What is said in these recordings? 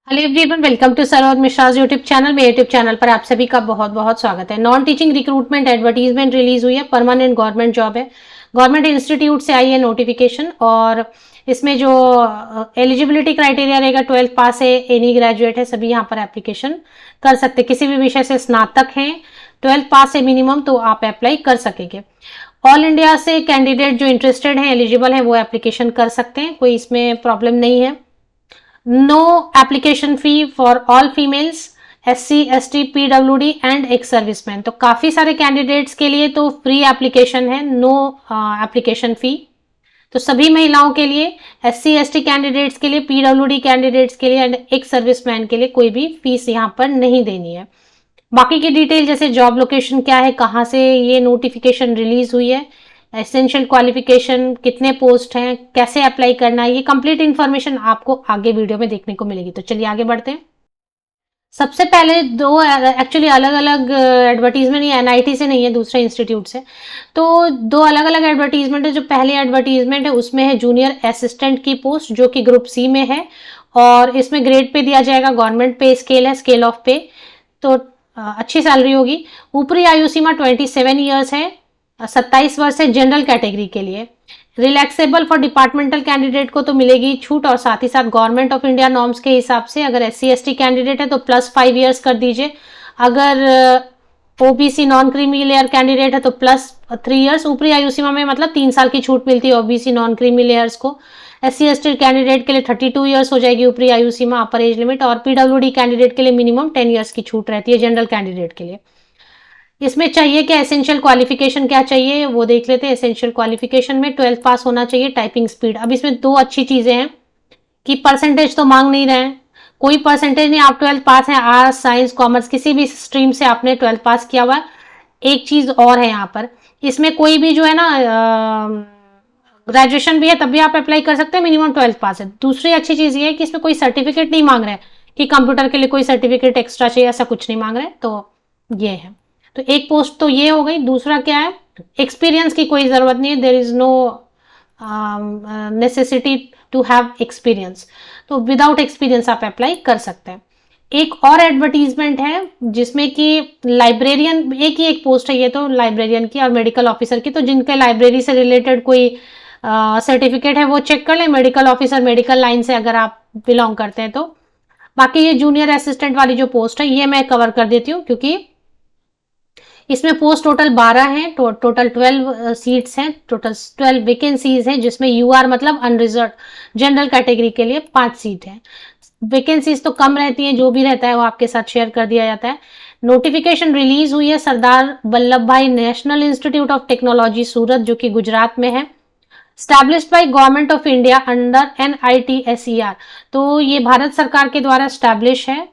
Hello everyone, welcome to Saroj Mishra's YouTube channel. मेरे YouTube channel पर आप सभी का बहुत बहुत स्वागत है। Non teaching recruitment advertisement release हुई है। परमानेंट गवर्नमेंट जॉब है। गवर्नमेंट इंस्टीट्यूट से आई है नोटिफिकेशन। और इसमें जो एलिजिबिलिटी क्राइटेरिया रहेगा, 12th पास है, एनी ग्रेजुएट है, सभी यहाँ पर एप्लीकेशन कर सकते। किसी भी विषय से स्नातक हैं, 12th पास है मिनिमम, तो आप अप्लाई कर सकेंगे। ऑल इंडिया से कैंडिडेट जो इंटरेस्टेड हैं, एलिजिबल हैं, वो एप्लीकेशन कर सकते हैं। कोई इसमें प्रॉब्लम नहीं है। No application fee for all females, SC ST PWD and ex serviceman. तो काफी सारे कैंडिडेट्स के लिए तो फ्री एप्लीकेशन है, नो एप्लीकेशन फी। तो सभी महिलाओं के लिए, SC ST कैंडिडेट्स के लिए, PWD कैंडिडेट्स के लिए एंड एक्स सर्विसमैन के लिए कोई भी फीस यहाँ पर नहीं देनी है। बाकी की डिटेल जैसे जॉब लोकेशन क्या है, कहाँ से ये नोटिफिकेशन रिलीज हुई है, एसेंशियल क्वालिफिकेशन, कितने पोस्ट हैं, कैसे अप्लाई करना है, ये कंप्लीट इन्फॉर्मेशन आपको आगे वीडियो में देखने को मिलेगी। तो चलिए आगे बढ़ते हैं। सबसे पहले दो एक्चुअली अलग अलग एडवर्टीजमेंट, ये NIT से नहीं है, दूसरे इंस्टीट्यूट से। तो दो अलग अलग एडवर्टीजमेंट है। जो पहली एडवर्टीजमेंट है उसमें है जूनियर असिस्टेंट की पोस्ट, जो कि ग्रुप C में है। और इसमें ग्रेड पे दिया जाएगा, गवर्नमेंट पे स्केल है, स्केल ऑफ पे। तो अच्छी सैलरी होगी। ऊपरी आयु सीमा 27 ईयर्स है, 27 वर्ष है जनरल कैटेगरी के लिए। रिलैक्सेबल फॉर डिपार्टमेंटल कैंडिडेट को तो मिलेगी छूट, और साथ ही साथ गवर्नमेंट ऑफ इंडिया नॉर्म्स के हिसाब से अगर SC ST कैंडिडेट है तो +5 ईयर्स कर दीजिए। अगर OBC non creamy layer candidate है तो +3 ईयर्स। ऊपरी आयु सीमा में मतलब 3 साल की छूट मिलती है OBC नॉन क्रीमी लेयर्स को। SC ST कैंडिडेट के लिए 32 ईयर्स हो जाएगी ऊपरी आयु सीमा, अपर एज लिमिट। और PWD कैंडिडेट के लिए मिनिमम 10 ईयर्स की छूट रहती है जनरल कैंडिडेट के लिए। इसमें चाहिए क्या, एसेंशियल क्वालिफिकेशन क्या चाहिए वो देख लेते हैं। एसेंशियल क्वालिफिकेशन में 12th पास होना चाहिए, टाइपिंग स्पीड। अब इसमें दो अच्छी चीजें हैं कि परसेंटेज तो मांग नहीं रहे हैं, कोई परसेंटेज नहीं। आप 12th पास है, आर्ट्स साइंस कॉमर्स किसी भी स्ट्रीम से आपने 12th पास किया हुआ है। एक चीज और है यहाँ पर, इसमें कोई भी जो है ना ग्रेजुएशन भी है तब भी आप अप्लाई कर सकते हैं, मिनिमम 12th पास है। दूसरी अच्छी चीज ये है कि इसमें कोई सर्टिफिकेट नहीं मांग रहे हैं कि कंप्यूटर के लिए कोई सर्टिफिकेट एक्स्ट्रा चाहिए, ऐसा कुछ नहीं मांग रहे। तो ये है। तो एक पोस्ट तो ये हो गई। दूसरा क्या है, एक्सपीरियंस की कोई जरूरत नहीं है, there is no necessity to have experience. तो विदाउट एक्सपीरियंस आप अप्लाई कर सकते हैं। एक और एडवर्टीजमेंट है जिसमें कि लाइब्रेरियन, एक पोस्ट है ये तो लाइब्रेरियन की और मेडिकल ऑफिसर की। तो जिनके लाइब्रेरी से रिलेटेड कोई सर्टिफिकेट है वो चेक कर लें। मेडिकल ऑफिसर, मेडिकल लाइन से अगर आप बिलोंग करते हैं तो। बाकी ये जूनियर असिस्टेंट वाली जो पोस्ट है ये मैं कवर कर देती हूँ, क्योंकि इसमें पोस्ट टोटल 12 हैं, टोटल 12 सीट्स हैं, टोटल 12 वैकेंसीज हैं, जिसमें UR मतलब अनरिजर्व जनरल कैटेगरी के लिए 5 सीट है। वैकेंसीज तो कम रहती हैं, जो भी रहता है वो आपके साथ शेयर कर दिया जाता है। नोटिफिकेशन रिलीज हुई है सरदार वल्लभ भाई नेशनल इंस्टीट्यूट ऑफ टेक्नोलॉजी सूरत, जो कि गुजरात में है। Established by government of India under NIT SER। तो ये भारत सरकार के द्वारा स्टैब्लिश है।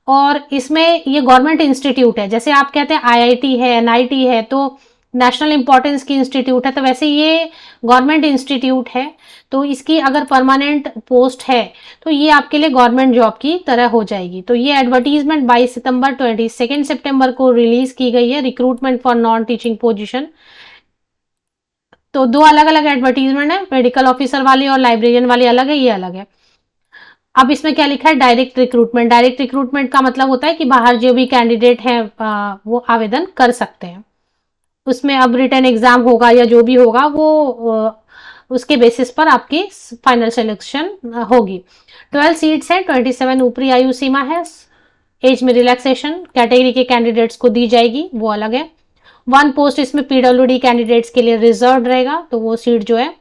और इसमें ये गवर्नमेंट इंस्टीट्यूट है। जैसे आप कहते हैं IIT है, NIT है, तो नेशनल इंपॉर्टेंस की इंस्टीट्यूट है, तो वैसे ये गवर्नमेंट इंस्टीट्यूट है। तो इसकी अगर परमानेंट पोस्ट है तो ये आपके लिए गवर्नमेंट जॉब की तरह हो जाएगी। तो ये एडवर्टीजमेंट 22 सितंबर 22 सितंबर को रिलीज की गई है, recruitment for non teaching position. तो दो अलग अलग एडवर्टीजमेंट है, मेडिकल ऑफिसर वाली और लाइब्रेरियन वाली अलग है, ये अलग है। अब इसमें क्या लिखा है, डायरेक्ट रिक्रूटमेंट। डायरेक्ट रिक्रूटमेंट का मतलब होता है कि बाहर जो भी कैंडिडेट हैं वो आवेदन कर सकते हैं। उसमें अब रिटन एग्जाम होगा या जो भी होगा वो उसके बेसिस पर आपकी फाइनल सिलेक्शन होगी। 12 सीट्स हैं, 27 ऊपरी आयु सीमा है। एज में रिलैक्सेशन कैटेगरी के कैंडिडेट्स को दी जाएगी, वो अलग है। 1 पोस्ट इसमें PWD कैंडिडेट्स के लिए रिजर्व रहेगा, तो वो सीट जो है।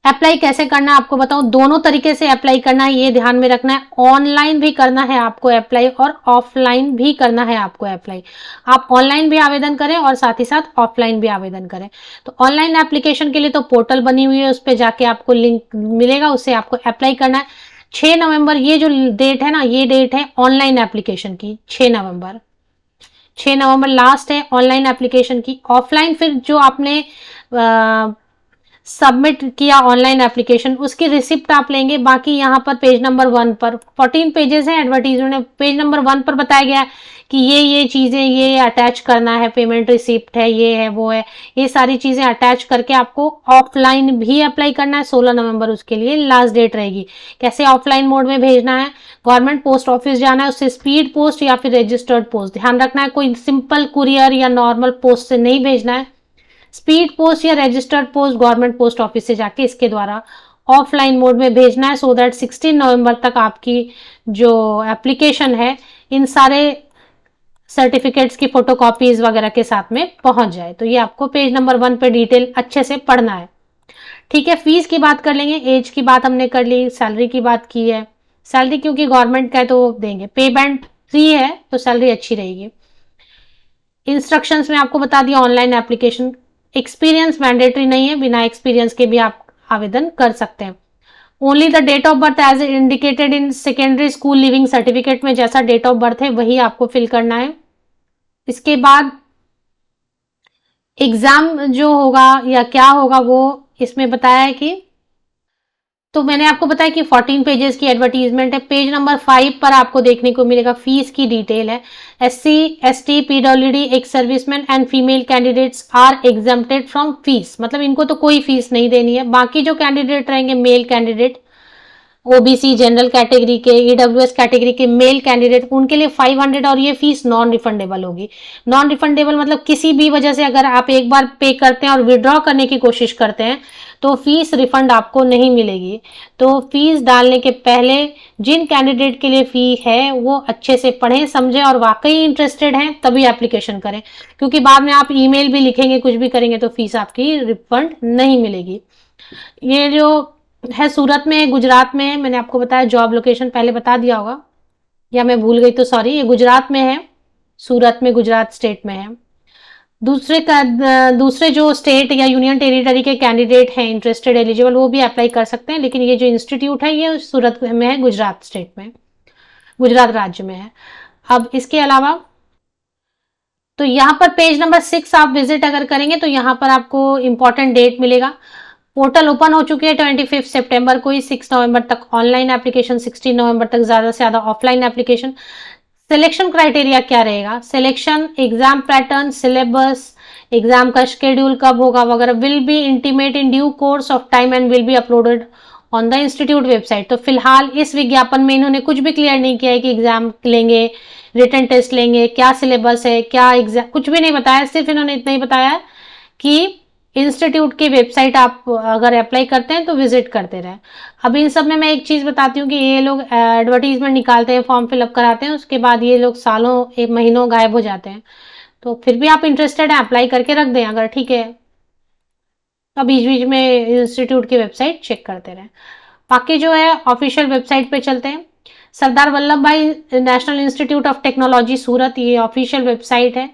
अप्लाई कैसे करना है आपको बताऊं, दोनों तरीके से अप्लाई करना है, ये ध्यान में रखना है। ऑनलाइन भी करना है आपको अप्लाई और ऑफलाइन भी करना है आपको अप्लाई। आप ऑनलाइन भी आवेदन करें और साथ ही साथ ऑफलाइन भी आवेदन करें। तो ऑनलाइन एप्लीकेशन के लिए तो पोर्टल बनी हुई है, उस पर जाके आपको लिंक मिलेगा, उससे आपको अप्लाई करना है। 6 नवंबर ये जो डेट है ना, ये डेट है ऑनलाइन एप्लीकेशन की, 6 नवंबर। 6 नवंबर लास्ट है ऑनलाइन एप्लीकेशन की। ऑफलाइन फिर जो आपने सबमिट किया ऑनलाइन एप्लीकेशन, उसकी रिसिप्ट आप लेंगे। बाकी यहाँ पर पेज नंबर 1 पर 14 पेजेस हैं एडवर्टीजमेंट में, पेज नंबर 1 पर बताया गया है कि ये चीजें ये अटैच करना है, पेमेंट रिसिप्ट है, ये है वो है, ये सारी चीजें अटैच करके आपको ऑफलाइन भी अप्लाई करना है। 16 नवंबर उसके लिए लास्ट डेट रहेगी। कैसे ऑफलाइन मोड में भेजना है, गवर्नमेंट पोस्ट ऑफिस जाना है, उससे स्पीड पोस्ट या फिर रजिस्टर्ड पोस्ट, ध्यान रखना है कोई सिंपल कुरियर या नॉर्मल पोस्ट से नहीं भेजना है। स्पीड पोस्ट या registered post government post office से जाके इसके द्वारा ऑफलाइन मोड में भेजना है, सो दैट 16 नवंबर तक आपकी जो एप्लीकेशन है इन सारे सर्टिफिकेट्स की फोटोकॉपीज वगैरह के साथ में पहुंच जाए। तो ये आपको पेज नंबर 1 पे डिटेल अच्छे से पढ़ना है। ठीक है, फीस की बात कर लेंगे, एज की बात हमने कर ली, सैलरी की बात की है। सैलरी क्योंकि गवर्नमेंट का है तो देंगे, पे बैंड 3 है तो सैलरी अच्छी रहेगी। इंस्ट्रक्शंस में आपको बता दिया, ऑनलाइन एप्लीकेशन, एक्सपीरियंस मैंडेटरी नहीं है, बिना एक्सपीरियंस के भी आप आवेदन कर सकते हैं। Only the date of birth as indicated in secondary school leaving certificate में जैसा डेट ऑफ बर्थ है वही आपको फिल करना है। इसके बाद एग्जाम जो होगा या क्या होगा वो इसमें बताया है कि, तो मैंने आपको बताया कि 14 पेजेस की एडवर्टीजमेंट है। पेज नंबर 5 पर आपको देखने को मिलेगा फीस की डिटेल है। SC ST PWD ex serviceman and female candidates are exempted from fees, मतलब इनको तो कोई फीस नहीं देनी है। बाकी जो कैंडिडेट रहेंगे male candidate, OBC general category के, ईडब्ल्यूएस कैटेगरी के मेल कैंडिडेट, उनके लिए 500 और ये फीस नॉन रिफंडेबल होगी। नॉन रिफंडेबल मतलब किसी भी वजह से अगर आप एक बार पे करते हैं और विड्रॉ करने की कोशिश करते हैं तो फीस रिफंड आपको नहीं मिलेगी। तो फीस डालने के पहले जिन कैंडिडेट के लिए फी है वो अच्छे से पढ़ें समझें और वाकई इंटरेस्टेड हैं तभी एप्लीकेशन करें, क्योंकि बाद में आप ईमेल भी लिखेंगे कुछ भी करेंगे तो फीस आपकी रिफंड नहीं मिलेगी। ये जो है सूरत में है, गुजरात में है, मैंने आपको बताया जॉब लोकेशन पहले बता दिया होगा या मैं भूल गई तो सॉरी। ये गुजरात में है, सूरत में गुजरात स्टेट में है। दूसरे जो स्टेट या यूनियन टेरिटरी के कैंडिडेट हैं इंटरेस्टेड एलिजिबल वो भी अप्लाई कर सकते हैं, लेकिन ये जो इंस्टीट्यूट है ये सूरत में है, गुजरात स्टेट में, गुजरात राज्य में है। अब इसके अलावा तो यहाँ पर पेज नंबर 6 आप विजिट अगर करेंगे तो यहाँ पर आपको इंपॉर्टेंट डेट मिलेगा। पोर्टल ओपन हो चुकी है 25 सितंबर को ही, 6 नवंबर तक ऑनलाइन एप्लीकेशन, 16 नवंबर तक ज्यादा से ज्यादा ऑफलाइन एप्लीकेशन। सिलेक्शन क्राइटेरिया क्या रहेगा, selection, exam pattern, syllabus, exam का शेड्यूल कब होगा वगैरह will be intimate in due course of time and will be uploaded on the institute website. तो फिलहाल इस विज्ञापन में इन्होंने कुछ भी क्लियर नहीं किया है कि एग्जाम लेंगे, रिटन टेस्ट लेंगे, क्या सिलेबस है, क्या एग्जाम, कुछ भी नहीं बताया। सिर्फ इन्होंने इतना ही बताया कि इंस्टीट्यूट की वेबसाइट आप अगर अप्लाई करते हैं तो विजिट करते रहें। अब इन सब में मैं एक चीज बताती हूँ कि ये लोग एडवर्टीजमेंट निकालते हैं, फॉर्म फिलअप कराते हैं, उसके बाद ये लोग सालों एक महीनों गायब हो जाते हैं। तो फिर भी आप इंटरेस्टेड हैं अप्लाई करके रख दें अगर, ठीक है। अब बीच बीच में इंस्टीट्यूट की वेबसाइट चेक करते रहें। बाकी जो है ऑफिशियल वेबसाइट पे चलते हैं। सरदार वल्लभ भाई नेशनल इंस्टीट्यूट ऑफ टेक्नोलॉजी सूरत, ये ऑफिशियल वेबसाइट है।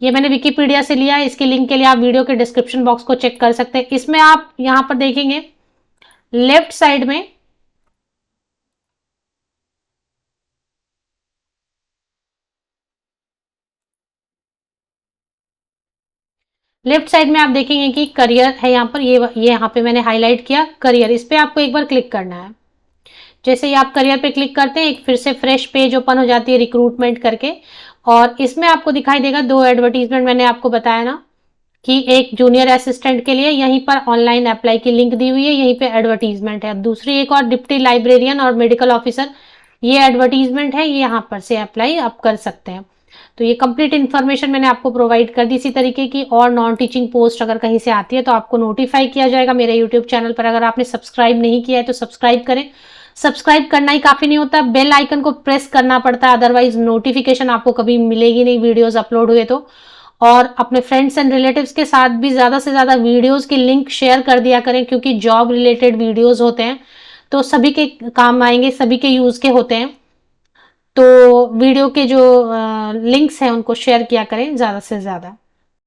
ये मैंने विकिपीडिया से लिया है, इसके लिंक के लिए आप वीडियो के डिस्क्रिप्शन बॉक्स को चेक कर सकते हैं। इसमें आप यहाँ पर देखेंगे लेफ्ट साइड में आप देखेंगे कि करियर है यहाँ पर, ये यहाँ पे मैंने हाईलाइट किया करियर, इस पे आपको एक बार क्लिक करना है। जैसे ही आप करियर पे क्लिक करते हैं एक फिर से फ्रेश पेज ओपन हो जाती है रिक्रूटमेंट करके, और इसमें आपको दिखाई देगा 2 एडवर्टीजमेंट मैंने आपको बताया ना कि एक जूनियर असिस्टेंट के लिए यहीं पर ऑनलाइन अप्लाई की लिंक दी हुई है, यहीं पे एडवर्टीजमेंट है। दूसरी एक और डिप्टी लाइब्रेरियन और मेडिकल ऑफिसर, ये एडवर्टीजमेंट है, ये यहाँ पर से अप्लाई आप कर सकते हैं। तो ये कंप्लीट इन्फॉर्मेशन मैंने आपको प्रोवाइड कर दी। इसी तरीके की और नॉन टीचिंग पोस्ट अगर कहीं से आती है तो आपको नोटिफाई किया जाएगा मेरे यूट्यूब चैनल पर। अगर आपने सब्सक्राइब नहीं किया है तो सब्सक्राइब करें। सब्सक्राइब करना ही काफी नहीं होता, बेल आइकन को प्रेस करना पड़ता है, अदरवाइज नोटिफिकेशन आपको कभी मिलेगी नहीं वीडियोस अपलोड हुए तो। और अपने फ्रेंड्स एंड रिलेटिव्स के साथ भी ज्यादा से ज्यादा वीडियोस की लिंक शेयर कर दिया करें, क्योंकि जॉब रिलेटेड वीडियोस होते हैं तो सभी के काम आएंगे, सभी के यूज के होते हैं। तो वीडियो के जो लिंक्स हैं उनको शेयर किया करें ज्यादा से ज्यादा।